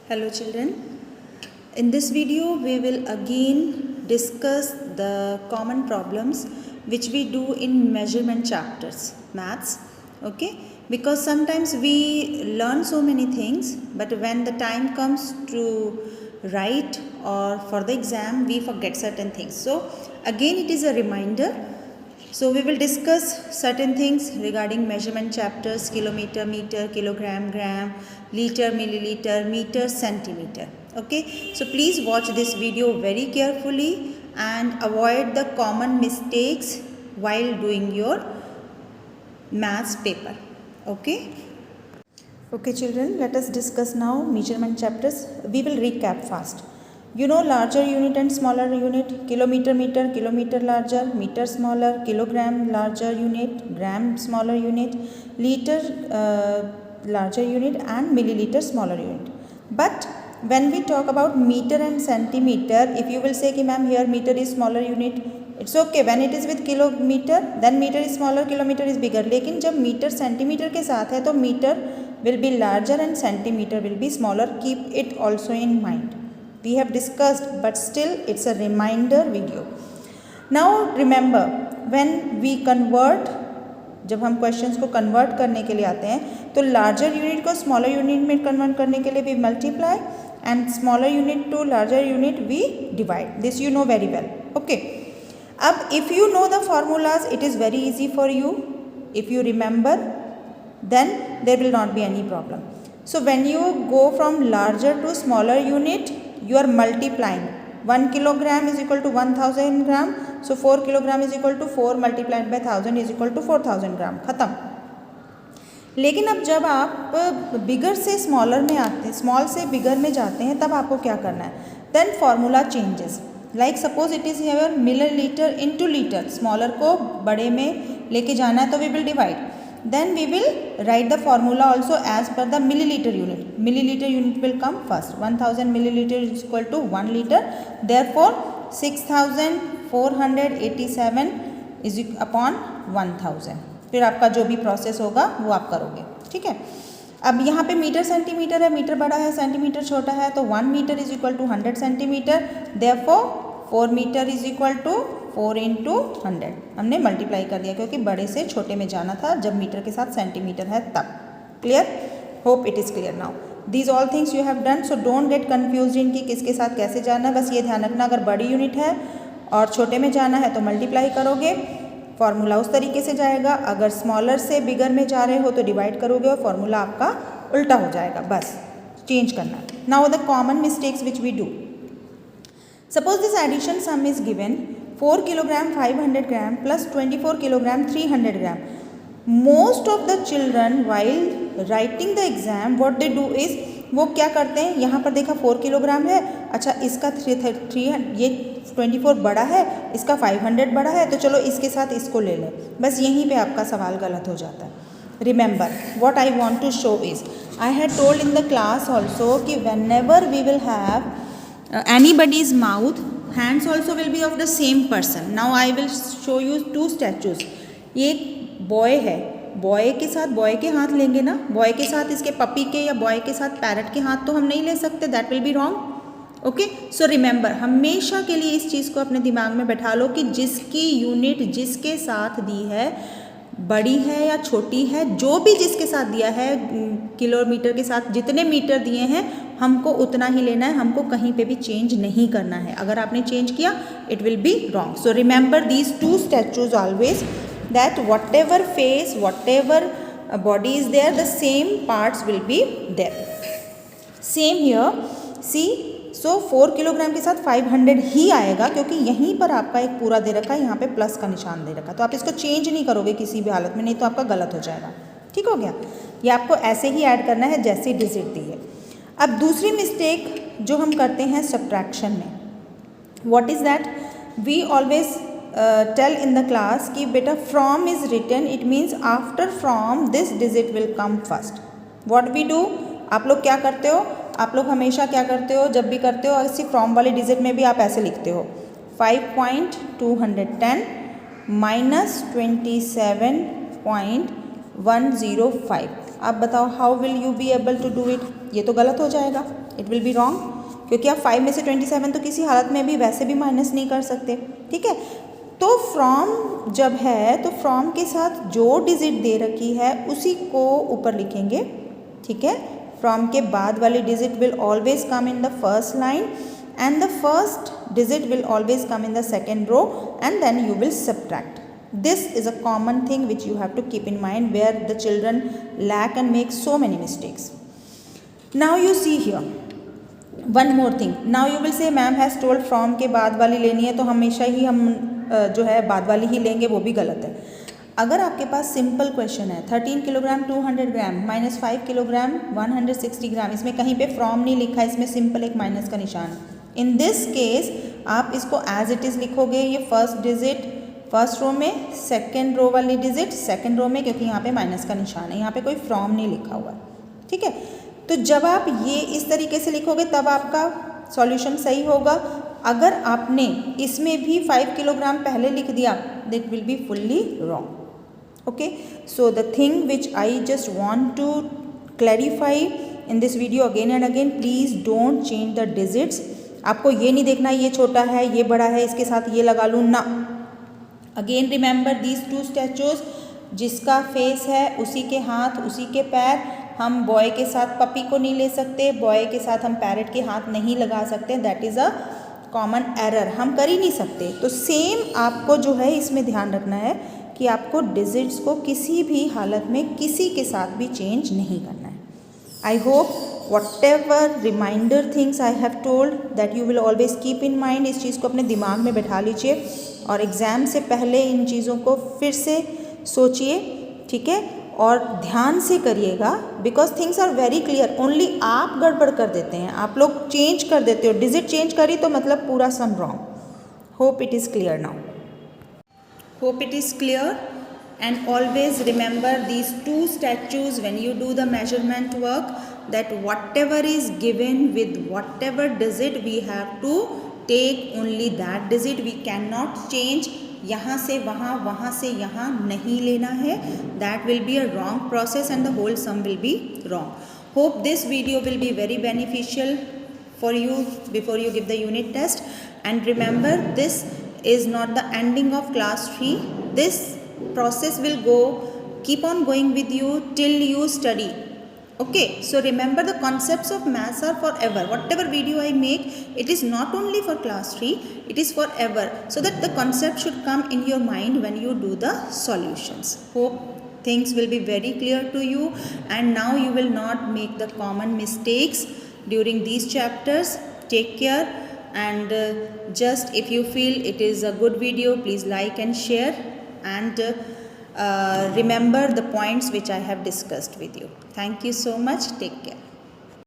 Hello children, in this video we will again discuss the common problems which we do in measurement chapters, maths, okay, because sometimes we learn so many things but when the time comes to write or for the exam we forget certain things. So again it is a reminder. So we will discuss certain things regarding measurement chapters, kilometer, meter, kilogram, gram, liter, milliliter, meter, centimeter. Okay, so please watch this video very carefully and avoid the common mistakes while doing your maths paper. Okay. Okay children, let us discuss now measurement chapters. We will recap fast. You know larger unit and smaller unit, kilometer, meter, kilometer larger, meter smaller, kilogram larger unit, gram smaller unit, liter larger unit and milliliter smaller unit. But when we talk about meter and centimeter, if you will say कि ma'am here meter is smaller unit, it's okay. When it is with kilometer, then meter is smaller, kilometer is bigger. लेकिन जब meter centimeter के साथ है तो meter will be larger and centimeter will be smaller. Keep it also in mind. We have discussed but still it's a reminder video. Now remember when we convert, जब हम questions को convert करने के लिए आते हैं तो लार्जर यूनिट को स्मॉलर यूनिट में कन्वर्ट करने के लिए we multiply and smaller unit to larger unit we divide. This you know very well. Okay, अब if you know the formulas it is very easy for you. If you remember then there will not be any problem. So when you go from larger to smaller unit you are multiplying. 1 kilogram is equal to 1000 gram. So 4 kilogram is equal to 4 multiplied by 1000 is equal to 4000 gram. खत्म. लेकिन अब जब आप बिगर से smaller में आते हैं, small से बिगर में जाते हैं, तब आपको क्या करना है? Then formula changes. Like suppose it is here millilitre into litre. Smaller को बड़े में लेके जाना है तो we will divide. Then we will write the formula also as per the milliliter unit. Milliliter unit will come first. 1000 milliliter is equal to 1 liter. Therefore 6487 is upon 1000. फिर आपका जो भी प्रोसेस होगा वो आप करोगे. ठीक है. अब यहाँ पे मीटर सेंटीमीटर है, मीटर बड़ा है, सेंटीमीटर छोटा है, तो 1 metre is equal to 100 centimetre. Therefore 4 metre is equal to 4 into 100. हमने मल्टीप्लाई कर दिया क्योंकि बड़े से छोटे में जाना था जब मीटर के साथ सेंटीमीटर है तब. Clear? Hope it is clear now. These all things you have done. So don't get confuse in कि किसके साथ कैसे जाना है. बस ये ध्यान रखना अगर बड़ी यूनिट है और छोटे में जाना है तो मल्टीप्लाई करोगे, फॉर्मूला उस तरीके से जाएगा. अगर स्मॉलर से बिगर में जा रहे हो तो डिवाइड करोगे और फॉर्मूला आपका उल्टा हो जाएगा. बस चेंज करना. Now the common mistakes which we do. Suppose this addition sum is given 4 kilogram 500 gram plus 24 kilogram 300 gram. Most of the children while writing the exam what they do is वो क्या करते हैं, यहाँ पर देखा 4 kilogram है, अच्छा इसका 300 ये 24 बड़ा है, इसका 500 बड़ा है, तो चलो इसके साथ इसको ले लें. बस यहीं पे आपका सवाल गलत हो जाता है. Remember what I want to show is I had told in the class also कि whenever we will have anybody's mouth, hands also will be of the same person. Now I will show you two statues. ये boy है, boy के साथ boy के हाथ लेंगे ना, boy के साथ इसके पपी के या बॉय के साथ पैरट के हाथ तो हम नहीं ले सकते. That will be wrong. Okay, so remember हमेशा के लिए इस चीज़ को अपने दिमाग में बैठा लो कि जिसकी यूनिट जिसके साथ दी है, बड़ी है या छोटी है, जो भी जिसके साथ दिया है, किलोमीटर के साथ जितने मीटर दिए हैं हमको उतना ही लेना है. हमको कहीं पे भी चेंज नहीं करना है. अगर आपने चेंज किया it will be wrong. So remember these two statues always that whatever face whatever body is there the same parts will be there. Same here see. So 4 kilogram के साथ 500 ही आएगा क्योंकि यहीं पर आपका एक पूरा दे रखा है, यहाँ पे प्लस का निशान दे रखा है, तो आप इसको चेंज नहीं करोगे किसी भी हालत में, नहीं तो आपका गलत हो जाएगा. ठीक हो गया. ये आपको ऐसे ही ऐड करना है जैसे डिजिट दी है. अब दूसरी मिस्टेक जो हम करते हैं सब्ट्रैक्शन में, what is that? We always tell in the class कि बेटा from is written, it means after from this digit will come first. What we do, आप लोग क्या करते हो, आप लोग हमेशा क्या करते हो, जब भी करते हो ऐसी फ्रॉम वाले डिजिट में भी आप ऐसे लिखते हो 5.210 माइनस 27.105. आप बताओ how will you be able to do it. ये तो गलत हो जाएगा, इट विल बी रॉन्ग, क्योंकि आप 5 में से 27 तो किसी हालत में भी वैसे भी माइनस नहीं कर सकते, ठीक है। तो फ्रॉम जब है तो फ्रॉम के साथ जो डिजिट दे रखी है उसी को ऊपर लिखेंगे, ठीक है। फ्रॉम के बाद वाली digit will always come in the first line and the first digit will always come in the second row and then you will subtract. This is a common thing which you have to keep in mind where the children lack and make so many mistakes. Now you see here one more thing. Now you will say ma'am has told from के बाद वाली लेनी है तो हमेशा ही हम जो है बाद वाली ही लेंगे, वो भी गलत है। अगर आपके पास सिंपल क्वेश्चन है 13 किलोग्राम 200 ग्राम माइनस 5 किलोग्राम 160 ग्राम, इसमें कहीं पे फ्रॉम नहीं लिखा है, इसमें सिंपल एक माइनस का निशान। इन दिस केस आप इसको एज इट इज़ लिखोगे, ये फर्स्ट डिजिट फर्स्ट रो में, सेकंड रो वाली डिजिट सेकंड रो में, क्योंकि यहाँ पे माइनस का निशान है, यहाँ पे कोई फ्रॉम नहीं लिखा हुआ है, ठीक है। तो जब आप ये इस तरीके से लिखोगे तब आपका सॉल्यूशन सही होगा। अगर आपने इसमें भी 5 किलोग्राम पहले लिख दिया that will be fully wrong. Okay, so the thing which I just want to clarify in this video again and again, please don't change the digits. आपको ये नहीं देखना ये छोटा है ये बड़ा है इसके साथ ये लगा लूँ ना। Again remember these two statues, जिसका फेस है उसी के हाथ उसी के पैर। हम बॉय के साथ पपी को नहीं ले सकते, बॉय के साथ हम पैरेट के हाथ नहीं लगा सकते, that is a common error, हम कर ही नहीं सकते। तो सेम आपको जो है इसमें ध्यान रखना है कि आपको डिजिट्स को किसी भी हालत में किसी के साथ भी चेंज नहीं करना है। I hope whatever reminder things I have told that you will always keep in mind, इस चीज़ को अपने दिमाग में बैठा लीजिए और एग्ज़ाम से पहले इन चीज़ों को फिर से सोचिए, ठीक है, और ध्यान से करिएगा, because things are very clear. Only आप गड़बड़ कर देते हैं, आप लोग चेंज कर देते हो, डिजिट चेंज करी तो मतलब पूरा sum wrong. Hope it is clear now, hope it is clear. And always remember these two statues when you do the measurement work, that whatever is given with whatever digit we have to take only that digit, we cannot change यहाँ से वहाँ वहाँ से यहाँ नहीं लेना है, that will be a wrong process and the whole sum will be wrong. Hope this video will be very beneficial for you before you give the unit test. And remember, this is not the ending of class 3. This process will keep on going with you till you study. Okay, so remember the concepts of maths are forever. Whatever video I make, it is not only for class 3, it is forever, so that the concept should come in your mind when you do the solutions. Hope things will be very clear to you, and now you will not make the common mistakes during these chapters. Take care, and just if you feel it is a good video, please like and share, and remember the points which I have discussed with you. Thank you so much. Take care.